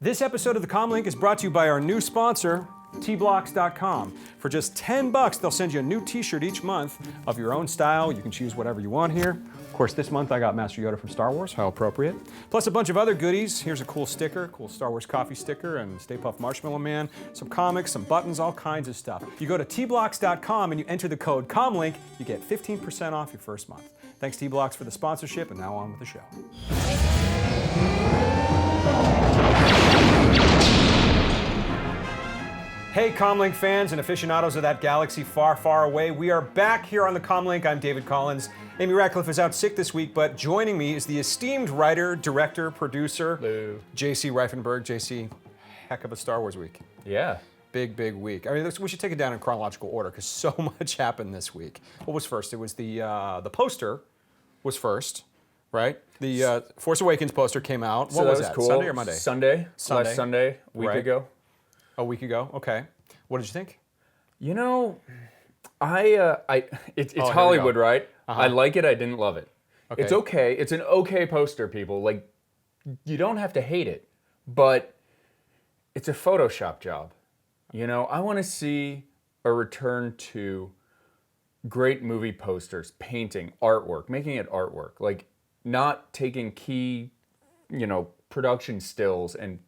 This episode of the Comlink is brought to you by our new sponsor, tblocks.com. For just $10, they'll send you a new t-shirt each month of your own style. You can choose whatever you want here. Of course, this month I got Master Yoda from Star Wars, how appropriate. Plus a bunch of other goodies. Here's a cool sticker, cool Star Wars coffee sticker, and Stay Puft Marshmallow Man, some comics, some buttons, all kinds of stuff. You go to tblocks.com and you enter the code COMLINK, you get 15% off your first month. Thanks T-Blocks for the sponsorship, and now on with the show. Hey Comlink fans and aficionados of that galaxy far, far away. We are back here on the Comlink. I'm David Collins. Amy Ratcliffe is out sick this week, but joining me is the esteemed writer, director, producer, JC Reifenberg. JC, heck of a Star Wars week. Yeah. Big, big week. I mean, we should take it down in chronological order because so much happened this week. What was first? It was the poster was first, right? The Force Awakens poster came out. What was that? Cool. Sunday or Monday? Sunday. Last Sunday, a week ago. A week ago, okay. What did you think? You know, it's Hollywood, right? I like it, I didn't love it. Okay. It's okay, it's an okay poster, people. Like, you don't have to hate it, but it's a Photoshop job. You know, I want to see a return to great movie posters, painting, artwork, making it artwork. Like, not taking key, production stills and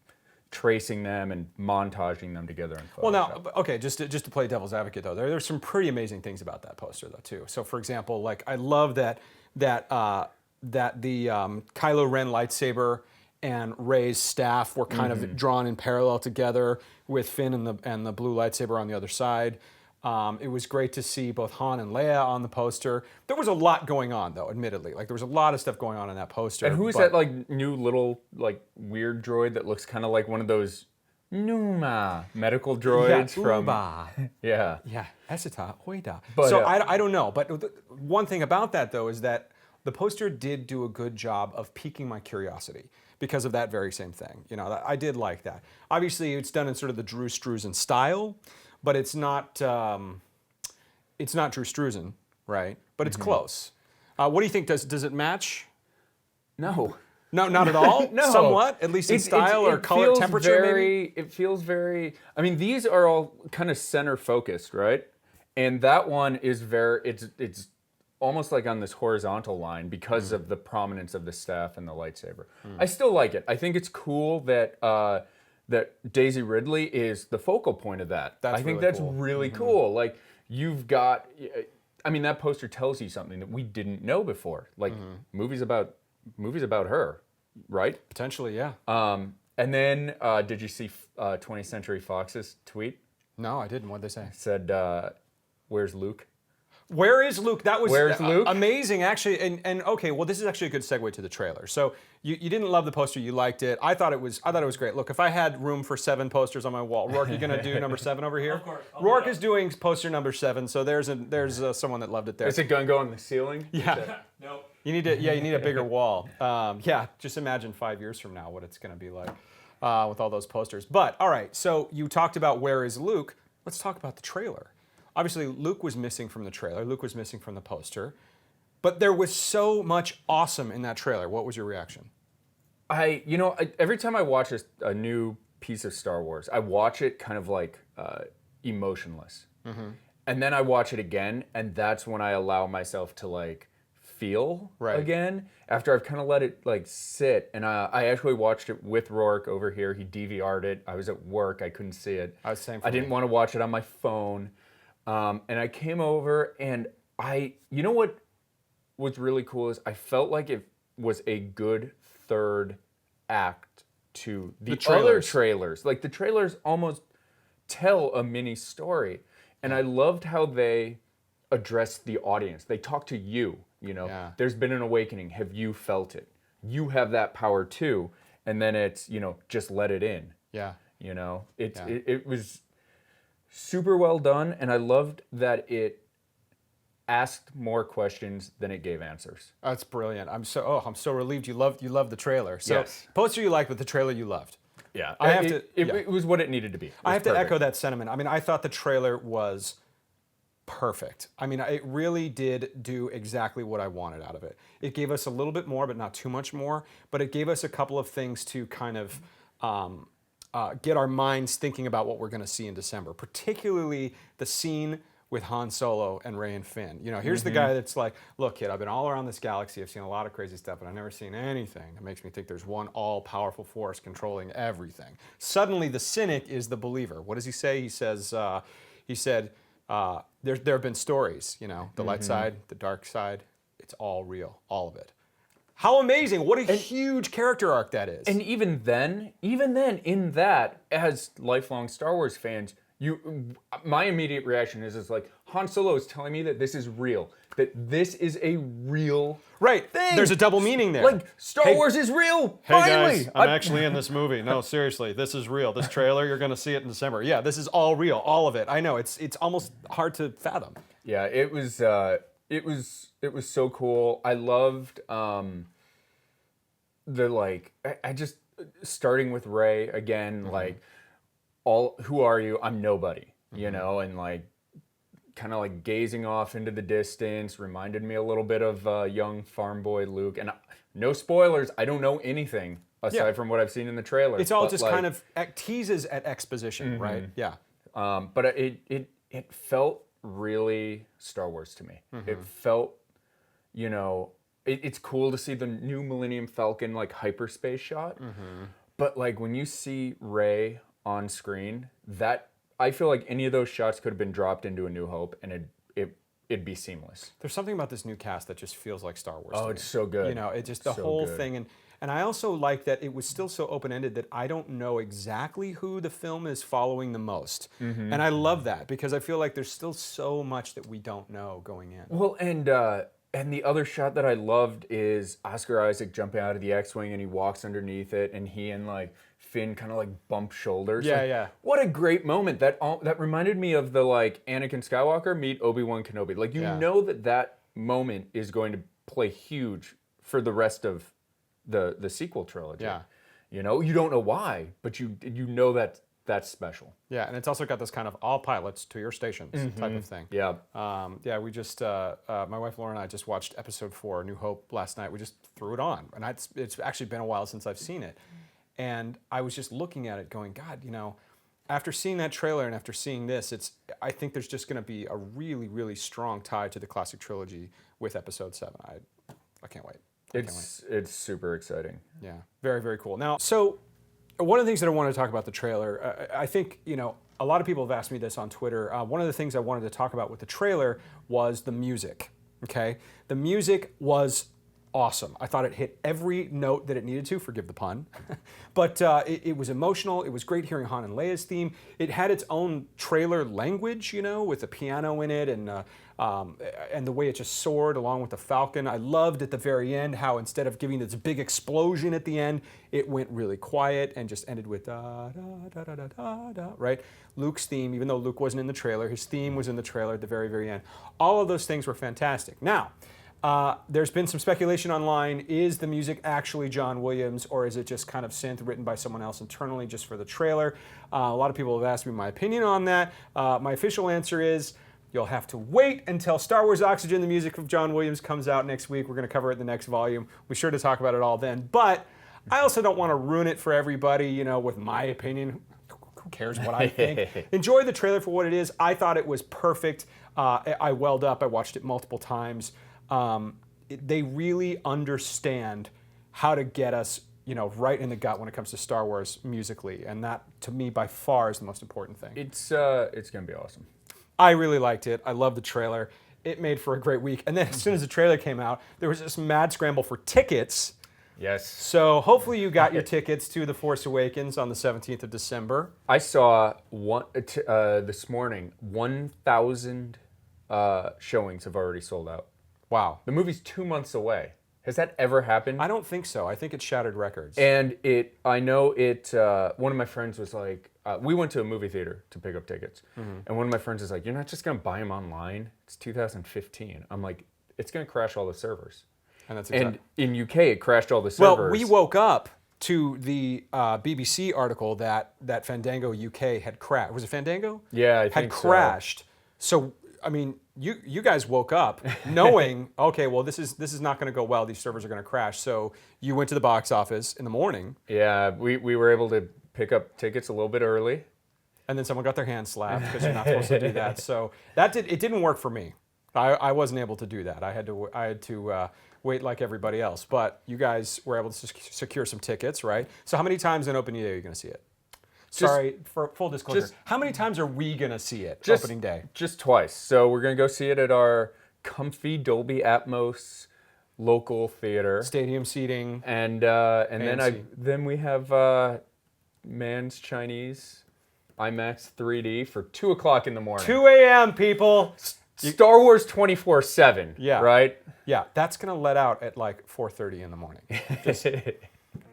tracing them and montaging them together in Photoshop. Well, now, okay, just to play devil's advocate though, there's some pretty amazing things about that poster though too. So, for example, like I love that the Kylo Ren lightsaber and Rey's staff were kind of drawn in parallel together with Finn and the blue lightsaber on the other side. It was great to see both Han and Leia on the poster. There was a lot going on, though, admittedly. Like, there was a lot of stuff going on in that poster. And who is that, like, new little, like, weird droid that looks kind of like one of those Numa medical droids from... Yeah. Yeah, Esita, Oida. But, so, I don't know. But one thing about that, though, is that the poster did do a good job of piquing my curiosity because of that very same thing. You know, I did like that. Obviously, it's done in sort of the Drew Struzan style, but it's not Drew Struzan, right? But it's close. What do you think? Does it match? No. No, not at all? No. Somewhat? At least in style or color, temperature maybe? It feels very... I mean, these are all kind of center focused, right? And that one is it's almost like on this horizontal line because of the prominence of the staff and the lightsaber. I still like it. I think it's cool that... that Daisy Ridley is the focal point of that. I think that's really cool. Like, you've got, I mean, that poster tells you something that we didn't know before. Like, movies about her, right? Potentially, yeah. And then, did you see 20th Century Fox's tweet? No, I didn't. What'd they say? Said, where's Luke? Where is Luke? That was Luke? Amazing, actually. And okay, well, this is actually a good segue to the trailer. So you didn't love the poster, you liked it. I thought it was great. Look, if I had room for 7 posters on my wall, Rourke, you gonna do number 7 over here? Of course. Rourke is doing poster number 7. So there's someone that loved it there. Is it gonna go on the ceiling? Yeah. No. You need a bigger wall. Yeah, just imagine 5 years from now what it's gonna be like with all those posters. But all right, so you talked about where is Luke. Let's talk about the trailer. Obviously, Luke was missing from the trailer. Luke was missing from the poster. But there was so much awesome in that trailer. What was your reaction? Every time I watch a new piece of Star Wars, I watch it kind of like emotionless. And then I watch it again, and that's when I allow myself to like feel again after I've kind of let it like sit. And I actually watched it with Rourke over here. He DVR'd it. I was at work. I couldn't see it. I was saying I didn't want to watch it on my phone. And I came over and you know what was really cool is I felt like it was a good third act to the other trailers. Like the trailers almost tell a mini story. And I loved how they addressed the audience. They talk to you, There's been an awakening. Have you felt it? You have that power too. And then it's, just let it in. Yeah. It was super well done, and I loved that it asked more questions than it gave answers. That's brilliant. I'm so relieved you loved the trailer. So yes. Poster you liked, but the trailer you loved. Yeah, It was what it needed to be. I have to echo that sentiment. I mean, I thought the trailer was perfect. I mean, it really did do exactly what I wanted out of it. It gave us a little bit more, but not too much more. But it gave us a couple of things to kind of get our minds thinking about what we're going to see in December, particularly the scene with Han Solo and Rey and Finn. You know, here's the guy that's like, look, kid, I've been all around this galaxy. I've seen a lot of crazy stuff, but I've never seen anything that makes me think there's one all-powerful force controlling everything. Suddenly, the cynic is the believer. What does he say? He says, there have been stories, you know, the light side, the dark side. It's all real, all of it. How amazing. What a huge character arc that is. And even then, in that, as lifelong Star Wars fans, my immediate reaction is like, Han Solo is telling me that this is real, that this is a real thing. There's a double meaning there. Like, Star Wars is real, finally! Hey guys, I'm actually in this movie. No, seriously, this is real. This trailer, you're going to see it in December. Yeah, this is all real, all of it. I know, it's almost hard to fathom. Yeah, it was so cool. I loved I just, starting with Rey again, like, who are you? I'm nobody, you know, and like kind of like gazing off into the distance reminded me a little bit of young farm boy Luke. And no spoilers, I don't know anything aside from what I've seen in the trailer. It's all just kind of teases at exposition, right? Yeah. But it felt really Star Wars to me. It felt, you know, it's cool to see the new Millennium Falcon like hyperspace shot. But like when you see Rey on screen, that I feel like any of those shots could have been dropped into A New Hope and it'd be seamless. There's something about this new cast that just feels like Star Wars. Oh, it's so good. You know, it just the whole thing, and I also like that it was still so open-ended that I don't know exactly who the film is following the most. And I love that because I feel like there's still so much that we don't know going in. Well, and the other shot that I loved is Oscar Isaac jumping out of the X-Wing and he walks underneath it and he and like Finn kind of like bump shoulders. Yeah, like, yeah. What a great moment. That reminded me of the like Anakin Skywalker meet Obi-Wan Kenobi. Like you know that moment is going to play huge for the rest of the sequel trilogy. Yeah. You know, you don't know why, but you know that that's special. Yeah, and it's also got this kind of all pilots to your stations type of thing. Yeah. We just, my wife Laura and I just watched episode 4, New Hope, last night. We just threw it on. And it's actually been a while since I've seen it. And I was just looking at it going, God, you know, after seeing that trailer and after seeing this, I think there's just going to be a really, really strong tie to the classic trilogy with episode 7. I can't wait. It's super exciting. Yeah, very, very cool. Now, so one of the things that I wanted to talk about the trailer, I think, you know, a lot of people have asked me this on Twitter. One of the things I wanted to talk about with the trailer was the music, okay? The music was awesome. I thought it hit every note that it needed to, forgive the pun. But it was emotional. It was great hearing Han and Leia's theme. It had its own trailer language, you know, with the piano in it and the way it just soared along with the Falcon. I loved at the very end how instead of giving this big explosion at the end, it went really quiet and just ended with da da da da da da da, right? Luke's theme, even though Luke wasn't in the trailer, his theme was in the trailer at the very, very end. All of those things were fantastic. Now, there's been some speculation online. Is the music actually John Williams, or is it just kind of synth written by someone else internally just for the trailer? A lot of people have asked me my opinion on that. My official answer is you'll have to wait until Star Wars Oxygen, the music of John Williams, comes out next week. We're going to cover it in the next volume. We're sure to talk about it all then. But I also don't want to ruin it for everybody, you know, with my opinion. Who cares what I think? Enjoy the trailer for what it is. I thought it was perfect. I welled up. I watched it multiple times. They really understand how to get us, you know, right in the gut when it comes to Star Wars musically, and that, to me, by far is the most important thing. It's gonna be awesome. I really liked it. I love the trailer. It made for a great week. And then as soon as the trailer came out, there was this mad scramble for tickets. Yes. So hopefully you got your tickets to The Force Awakens on the 17th of December. I saw one this morning. 1,000 showings have already sold out. Wow. The movie's 2 months away. Has that ever happened? I don't think so. I think it shattered records. And I know it, one of my friends was like, we went to a movie theater to pick up tickets. And one of my friends was like, you're not just going to buy them online? It's 2015. I'm like, it's going to crash all the servers. And that's exactly. And in UK, it crashed all the servers. Well, we woke up to the BBC article that Fandango UK had crashed. Was it Fandango? Yeah, I think had crashed. So, I mean, you guys woke up knowing, okay, well, this is not going to go well. These servers are going to crash. So you went to the box office in the morning. Yeah, we were able to pick up tickets a little bit early. And then someone got their hand slapped because you're not supposed to do that. So it didn't work for me. I wasn't able to do that. I had to wait like everybody else. But you guys were able to secure some tickets, right? So how many times in opening day are you going to see it? Sorry, for full disclosure, how many times are we going to see it opening day? Just twice. So we're going to go see it at our comfy Dolby Atmos local theater. Stadium seating. And then we have Mann's Chinese IMAX 3D for 2 o'clock in the morning. 2 a.m. people. Star Wars 24/7. Yeah. Right? Yeah, that's going to let out at like 4:30 in the morning.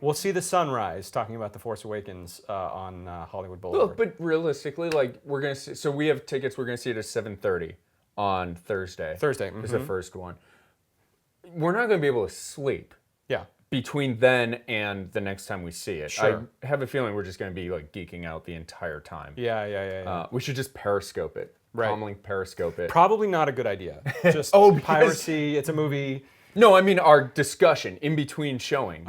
We'll see the sunrise talking about The Force Awakens on Hollywood Boulevard. But realistically, like we're going to see, so we have tickets, we're going to see it at 7:30 on Thursday. Thursday. Is the first one. We're not going to be able to sleep. Yeah. Between then and the next time we see it. Sure. I have a feeling we're just going to be like geeking out the entire time. Yeah. We should just Periscope it. Right. Comlink Periscope it. Probably not a good idea. Just piracy, it's a movie. No, I mean our discussion in between showings.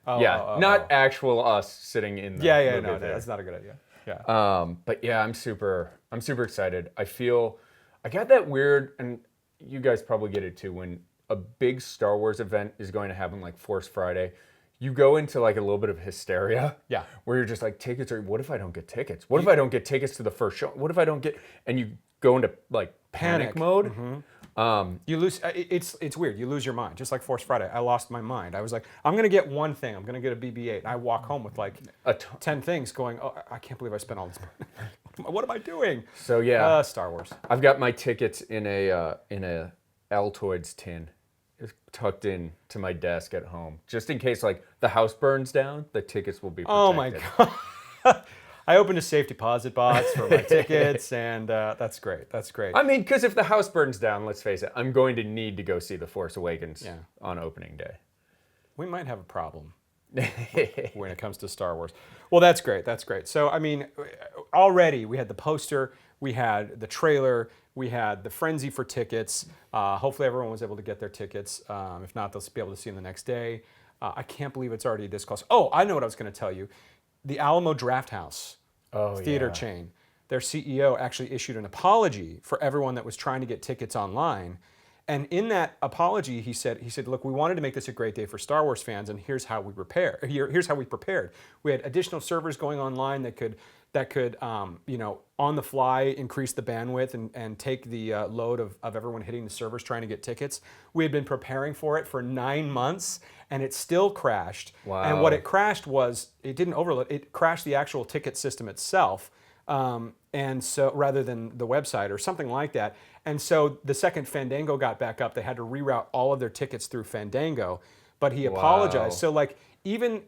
Not actual us sitting in the movie No, theater. that's not a good idea. Yeah. But yeah, I'm super excited. I got that weird, and you guys probably get it too, when a big Star Wars event is going to happen like Force Friday, you go into like a little bit of hysteria. Yeah. Where you're just like, tickets are, what if I don't get tickets? What if I don't get tickets to the first show? What if I don't get, and you go into like panic mode. Mm-hmm. You lose, it's weird. You lose your mind. Just like Force Friday, I lost my mind. I was like, I'm going to get one thing. I'm going to get a BB-8. And I walk home with like 10 things going, oh, I can't believe I spent all this money. What am I doing? So yeah. Star Wars. I've got my tickets in a Altoids tin. It's tucked in to my desk at home, just in case like the house burns down. The tickets will be protected. Oh my god! I opened a safe deposit box for my tickets, and that's great. That's great. I mean, because if the house burns down, let's face it, I'm going to need to go see The Force Awakens on opening day. We might have a problem when it comes to Star Wars. Well, that's great. That's great. So, I mean, already we had the poster, we had the trailer, we had the frenzy for tickets. Hopefully everyone was able to get their tickets. If not, they'll be able to see them the next day. I can't believe it's already this close. Oh, I know what I was going to tell you. The Alamo Drafthouse theater chain, their CEO actually issued an apology for everyone that was trying to get tickets online. And in that apology, he said, look, we wanted to make this a great day for Star Wars fans, and here's how we prepare. Here's how we prepared. We had additional servers going online that could on the fly increase the bandwidth and take the load of everyone hitting the servers trying to get tickets. We had been preparing for it for 9 months, and it still crashed. Wow. And what it crashed was, it didn't overload, it crashed the actual ticket system itself. And so rather than the website or something like that. And so the second Fandango got back up, they had to reroute all of their tickets through Fandango, but he apologized. So like even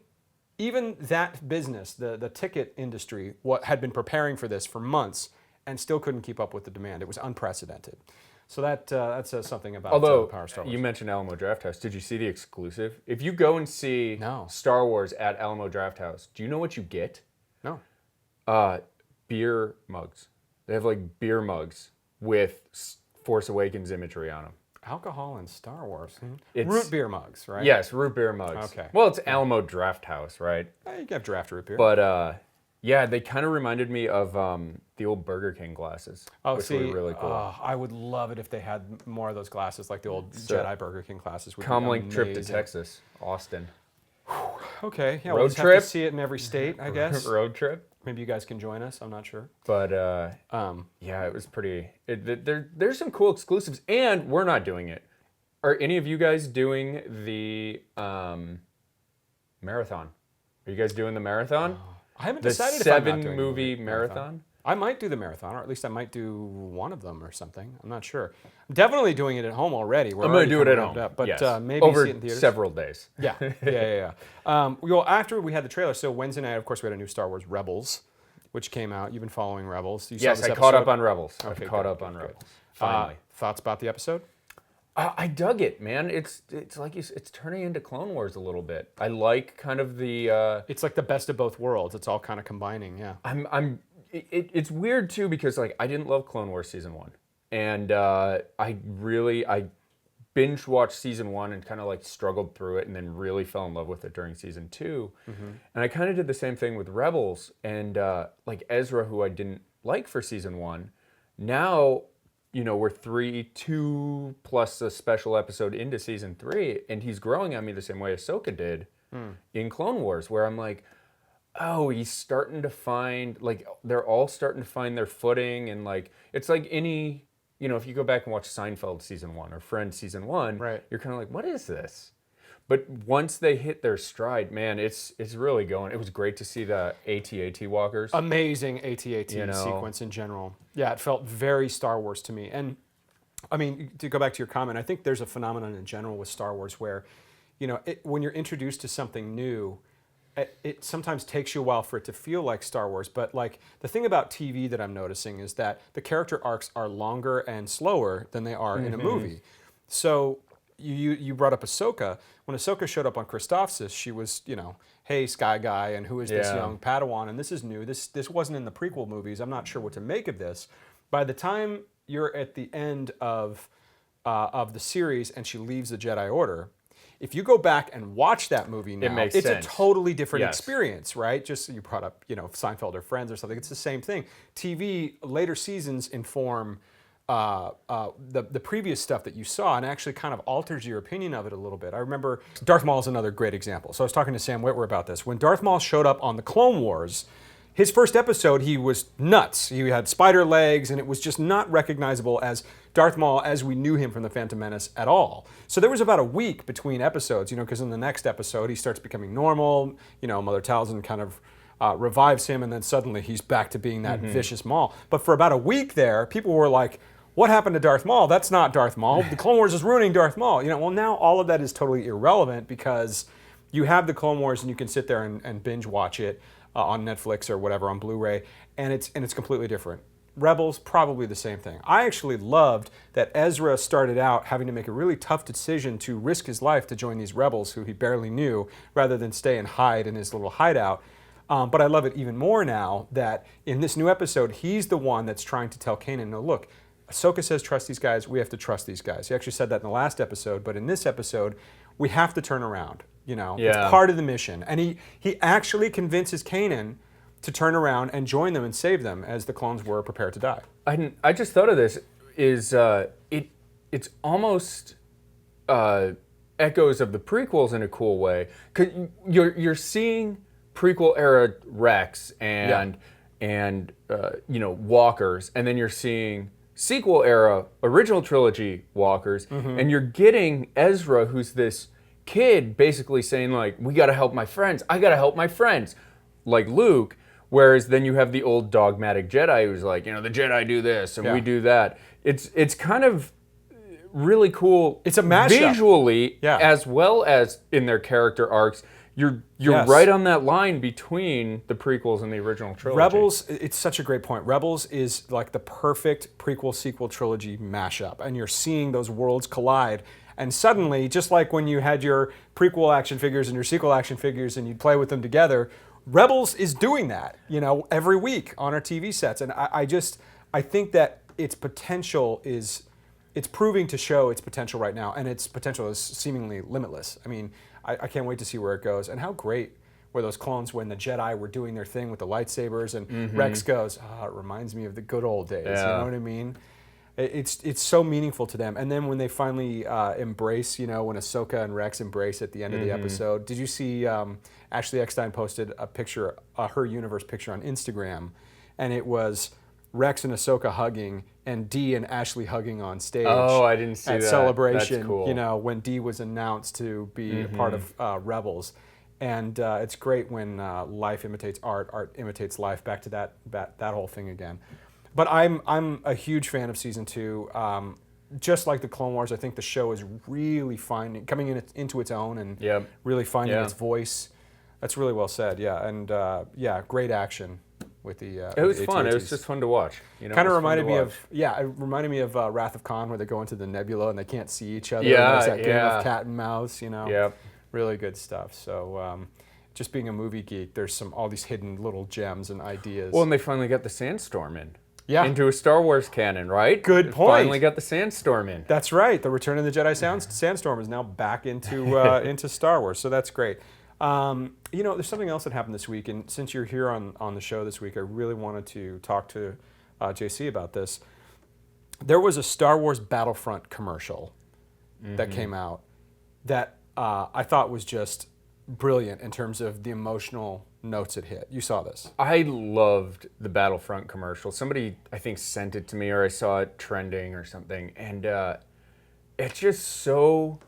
that business, the ticket industry, had been preparing for this for months and still couldn't keep up with the demand. It was unprecedented. So that says something about Power Star Wars. You mentioned Alamo Drafthouse. Did you see the exclusive? If you go and see Star Wars at Alamo Drafthouse, do you know what you get? No. Beer mugs. They have like beer mugs with Force Awakens imagery on them. Alcohol and Star Wars. It's root beer mugs, right? Yes, root beer mugs. Okay. Well, it's Alamo Drafthouse, right? You can have draft root beer. But yeah, they kind of reminded me of the old Burger King glasses, which were really cool. I would love it if they had more of those glasses, like the old Jedi Burger King glasses. Comlink trip to Texas, Austin. Okay, yeah, road we'll just trip. have to see it in every state, I guess. Road trip. Maybe you guys can join us. I'm not sure. But yeah, it was pretty. There's some cool exclusives, and we're not doing it. Are any of you guys doing the marathon? Are you guys doing the marathon? I haven't decided if I'm not doing 7-movie marathon. I might do the marathon, or at least I might do one of them or something. I'm not sure. I'm definitely doing it at home already. I'm going to do it at home, but yes. Maybe over see it in theaters. several days. Yeah. Well, after we had the trailer, so Wednesday night, of course, we had a new Star Wars Rebels, which came out. You've been following Rebels. Yes, I caught up on Rebels. Okay, caught up on Rebels. Finally. Thoughts about the episode? I dug it, man. It's like it's turning into Clone Wars a little bit. I like kind of the. It's like the best of both worlds. It's all kind of combining. Yeah. It's weird too because like I didn't love Clone Wars season 1, and I binge watched season 1 and kind of like struggled through it and then really fell in love with it during season 2. And I kind of did the same thing with Rebels and like Ezra, who I didn't like for season 1. Now, you know, we're 2 plus a special episode into season 3, and he's growing on me the same way Ahsoka did in Clone Wars, where I'm like, oh, he's starting to find, like, they're all starting to find their footing, and like, it's like any, you know, if you go back and watch Seinfeld season 1 or Friends season 1, Right. you're kind of like, what is this? But once they hit their stride, man, it's really going. It was great to see the AT-AT walkers. Amazing AT-AT You know. sequence in general. Yeah, it felt very Star Wars to me. And I mean, to go back to your comment, I think there's a phenomenon in general with Star Wars where, you know, when you're introduced to something new, it sometimes takes you a while for it to feel like Star Wars. But like the thing about TV that I'm noticing is that the character arcs are longer and slower than they are in a movie. So you brought up Ahsoka. When Ahsoka showed up on Christophsis, she was, you know, hey, Sky Guy, and who is this young Padawan? And this is new. This wasn't in the prequel movies. I'm not sure what to make of this. By the time you're at the end of the series and she leaves the Jedi Order, if you go back and watch that movie now, makes it's sense. a totally different Yes. experience, right? Just you brought up, you know, Seinfeld or Friends or something. It's the same thing. TV later seasons inform the previous stuff that you saw and actually kind of alters your opinion of it a little bit. I remember Darth Maul is another great example. So I was talking to Sam Witwer about this. When Darth Maul showed up on the Clone Wars, his first episode, he was nuts. He had spider legs, and it was just not recognizable as Darth Maul as we knew him from The Phantom Menace at all. So there was about a week between episodes, you know, because in the next episode, he starts becoming normal. You know, Mother Talzin kind of revives him, and then suddenly he's back to being that vicious Maul. But for about a week there, people were like, what happened to Darth Maul? That's not Darth Maul. The Clone Wars is ruining Darth Maul. You know, well, now all of that is totally irrelevant because you have the Clone Wars and you can sit there and binge watch it on Netflix or whatever on Blu-ray, and it's completely different. Rebels, probably the same thing. I actually loved that Ezra started out having to make a really tough decision to risk his life to join these rebels who he barely knew, rather than stay and hide in his little hideout. But I love it even more now that in this new episode, he's the one that's trying to tell Kanan, no, look, Ahsoka says trust these guys, we have to trust these guys. He actually said that in the last episode, but in this episode, we have to turn around. You know, it's part of the mission. And he actually convinces Kanan to turn around and join them and save them as the clones were prepared to die. I just thought of this, is it's almost echoes of the prequels in a cool way. 'Cause you're seeing prequel era Rex and you know, walkers, and then you're seeing sequel era original trilogy walkers, and you're getting Ezra, who's this kid, basically saying like, we got to help my friends, I got to help my friends, like Luke. Whereas then you have the old dogmatic Jedi who's like, you know, the Jedi do this and we do that. It's kind of really cool. It's a mashup. Visually, as well as in their character arcs. You're right on that line between the prequels and the original trilogy. Rebels, it's such a great point. Rebels is like the perfect prequel-sequel trilogy mashup, and you're seeing those worlds collide. And suddenly, just like when you had your prequel action figures and your sequel action figures and you'd play with them together, Rebels is doing that, you know, every week on our TV sets. And I think that its potential it's proving to show its potential right now, and its potential is seemingly limitless. I mean, I can't wait to see where it goes. And how great were those clones when the Jedi were doing their thing with the lightsabers, and Rex goes, it reminds me of the good old days. You know what I mean? It's so meaningful to them. And then when they finally embrace, you know, when Ahsoka and Rex embrace at the end of the episode, did you see Ashley Eckstein posted a picture, her universe picture on Instagram, and it was Rex and Ahsoka hugging and Dee and Ashley hugging on stage. Oh, I didn't see at that. Celebration. That's cool. You know, when Dee was announced to be a part of Rebels. And it's great when life imitates art, art imitates life. Back to that whole thing again. But I'm a huge fan of season 2. Just like the Clone Wars, I think the show is really coming into its own and really finding its voice. That's really well said. Yeah, and great action with the. It was fun. It was just fun to watch. You know, kind of reminded me of it reminded me of Wrath of Khan, where they go into the nebula and they can't see each other. Yeah, and there's that game of cat and mouse. You know. Yep. Really good stuff. So. Just being a movie geek, there's all these hidden little gems and ideas. Well, and they finally got the Sandstorm in. into a Star Wars canon, right? Good It point. Finally got the Sandstorm in. That's right. The Return of the Jedi Sandstorm is now back into Star Wars, so that's great. There's something else that happened this week, and since you're here on the show this week, I really wanted to talk to JC about this. There was a Star Wars Battlefront commercial that came out that I thought was just brilliant in terms of the emotional notes it hit. You saw this. I loved the Battlefront commercial. Somebody, I think, sent it to me, or I saw it trending or something, and it's just so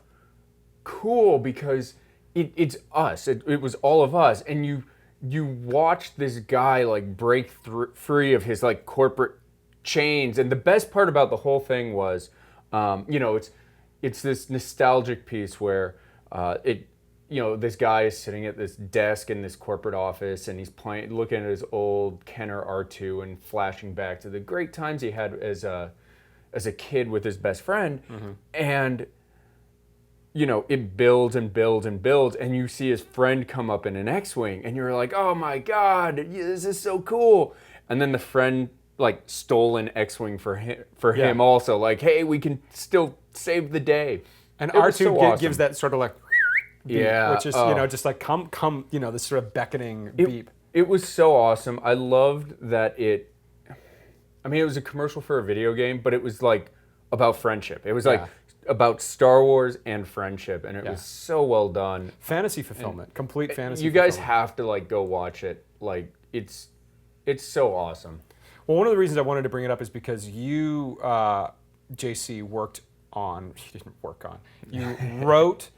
cool because it's us. It was all of us, and you watch this guy like break free of his like corporate chains, and the best part about the whole thing was, it's this nostalgic piece where this guy is sitting at this desk in this corporate office, and he's looking at his old Kenner R2 and flashing back to the great times he had as a kid with his best friend, and it builds and builds and builds, and you see his friend come up in an X-Wing, and you're like, oh my God, this is so cool. And then the friend like stole an X-Wing for him also, like, hey, we can still save the day. And R2 gives that sort of like beep, which is just like come this sort of beckoning beep. It was so awesome. I loved that it was a commercial for a video game, but it was like about friendship. It was like about Star Wars and friendship, and it was so well done. Fantasy fulfillment, complete fantasy. You guys have to like go watch it. Like it's so awesome. Well, one of the reasons I wanted to bring it up is because you, JC, you wrote,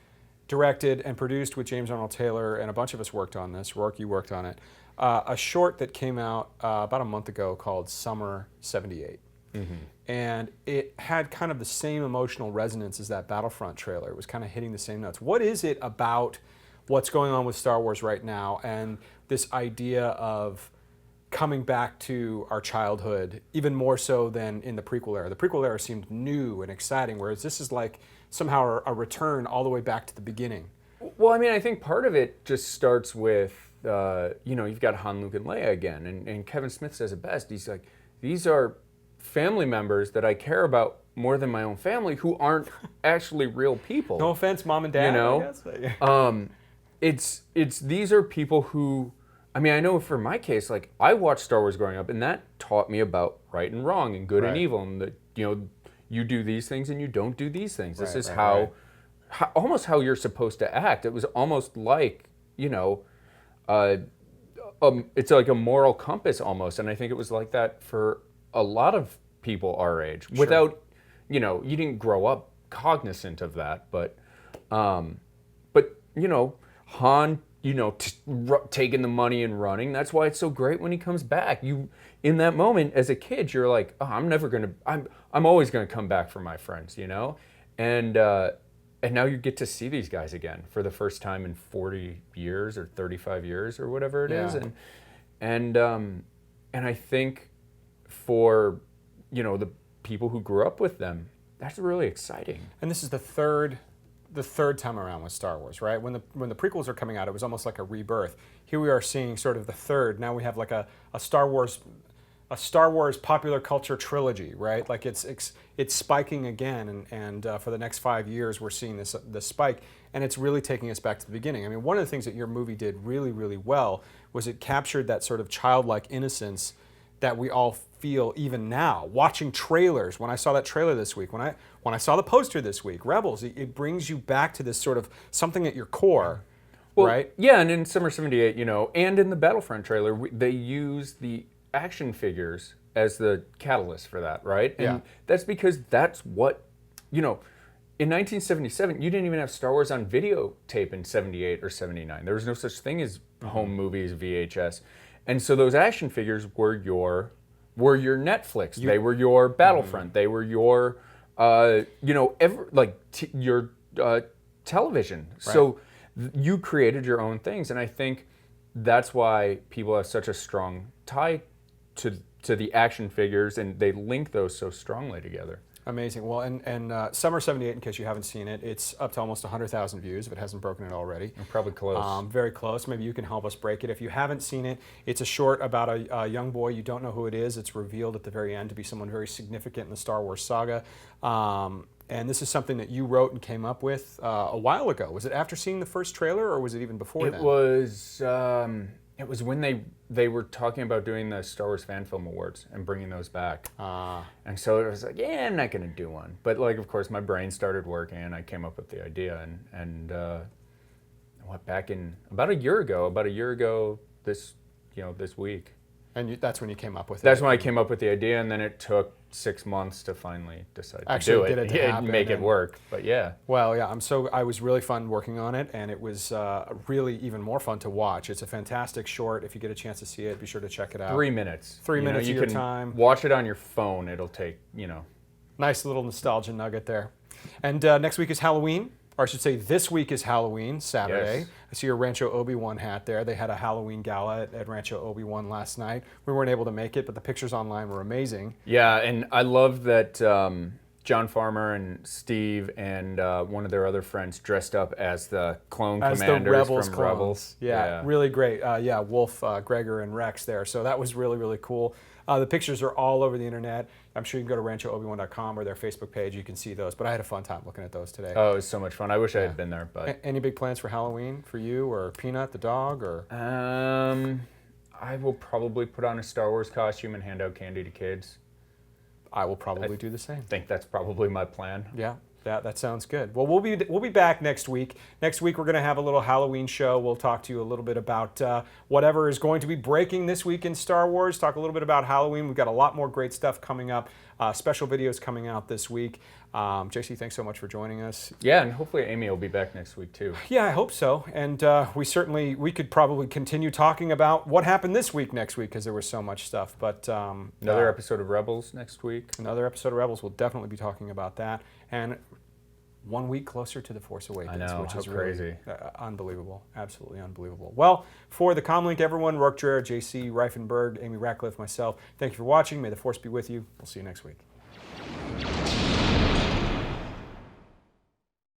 directed, and produced with James Arnold Taylor, and a bunch of us worked on this. Rourke, you worked on it. A short that came out about a month ago called Summer '78. And it had kind of the same emotional resonance as that Battlefront trailer. It was kind of hitting the same notes. What is it about what's going on with Star Wars right now and this idea of coming back to our childhood, even more so than in the prequel era? The prequel era seemed new and exciting, whereas this is like somehow a return all the way back to the beginning. Well, I think part of it just starts with, you've got Han, Luke, and Leia again, and Kevin Smith says it best. He's like, these are family members that I care about more than my own family, who aren't actually real people. No offense, Mom and Dad. These are people who, I know for my case, like I watched Star Wars growing up, and that taught me about right and wrong and good and evil, and that you do these things and you don't do these things. This is how almost how you're supposed to act. It was almost like it's like a moral compass almost, and I think it was like that for a lot of people our age. Sure. Without you didn't grow up cognizant of that, but Han taking the money and running. That's why it's so great when he comes back. You, in that moment as a kid, you're like, oh, I'm always gonna come back for my friends, and now you get to see these guys again for the first time in 40 years or 35 years or whatever it is, and I think for the people who grew up with them, that's really exciting. And this is the third time around with Star Wars, right? When the prequels are coming out, it was almost like a rebirth. Here we are seeing sort of the third. Now we have like a Star Wars popular culture trilogy, right? Like it's spiking again, and for the next 5 years we're seeing this spike, and it's really taking us back to the beginning. One of the things that your movie did really, really well was it captured that sort of childlike innocence that we all feel even now. Watching trailers, when I saw that trailer this week, when I saw the poster this week, Rebels, it brings you back to this sort of something at your core, right? Yeah, and in Summer '78, and in the Battlefront trailer, they use the action figures as the catalyst for that, right? And that's because that's what, in 1977, you didn't even have Star Wars on videotape in '78 or '79. There was no such thing as home movies, VHS. And so those action figures were your Netflix. They were your Battlefront. They were your, your television. Right. So you created your own things, and I think that's why people have such a strong tie to the action figures, and they link those so strongly together. Amazing. Well, and Summer 78, in case you haven't seen it, it's up to almost 100,000 views if it hasn't broken it already. We're probably close. Very close. Maybe you can help us break it. If you haven't seen it, it's a short about a young boy. You don't know who it is. It's revealed at the very end to be someone very significant in the Star Wars saga. And this is something that you wrote and came up with a while ago. Was it after seeing the first trailer, or was it even before then? It was when they were talking about doing the Star Wars Fan Film Awards and bringing those back. And so it was like, yeah, I'm not going to do one. But like, of course, my brain started working, and I came up with the idea. And what, back in about a year ago this week. And that's when you came up with it. That's when I came up with the idea, and then it took 6 months to finally decide to do it. Get it to happen, make it work. But yeah. Well, yeah, I was really fun working on it, and it was really even more fun to watch. It's a fantastic short. If you get a chance to see it, be sure to check it out. 3 minutes. 3 minutes of you your can time. Watch it on your phone. It'll take, Nice little nostalgia nugget there. And next week is Halloween. Or I should say this week is Halloween, Saturday. Yes. I see your Rancho Obi-Wan hat there. They had a Halloween gala at Rancho Obi-Wan last night. We weren't able to make it, but the pictures online were amazing. Yeah, and I love that John Farmer and Steve and one of their other friends dressed up as the clone commanders from Rebels. Yeah, really great. Wolf, Gregor, and Rex there. So that was really, really cool. The pictures are all over the internet. I'm sure you can go to ranchoobi1.com or their Facebook page. You can see those. But I had a fun time looking at those today. Oh, it was so much fun. I wish I had been there. But any big plans for Halloween for you or Peanut the dog? Or I will probably put on a Star Wars costume and hand out candy to kids. I will probably do the same. I think that's probably my plan. Yeah. That sounds good. Well, we'll be back next week. Next week, we're going to have a little Halloween show. We'll talk to you a little bit about whatever is going to be breaking this week in Star Wars, talk a little bit about Halloween. We've got a lot more great stuff coming up, special videos coming out this week. JC, thanks so much for joining us. Yeah, and hopefully Amy will be back next week, too. Yeah, I hope so. And we could probably continue talking about what happened this week next week, because there was so much stuff. But another episode of Rebels next week. Another episode of Rebels. We'll definitely be talking about that. And 1 week closer to The Force Awakens, I know, which is crazy. Really, unbelievable. Absolutely unbelievable. Well, for the Comlink, everyone, Rourke Dreher, JC, Reifenberg, Amy Ratcliffe, myself, thank you for watching. May the Force be with you. We'll see you next week.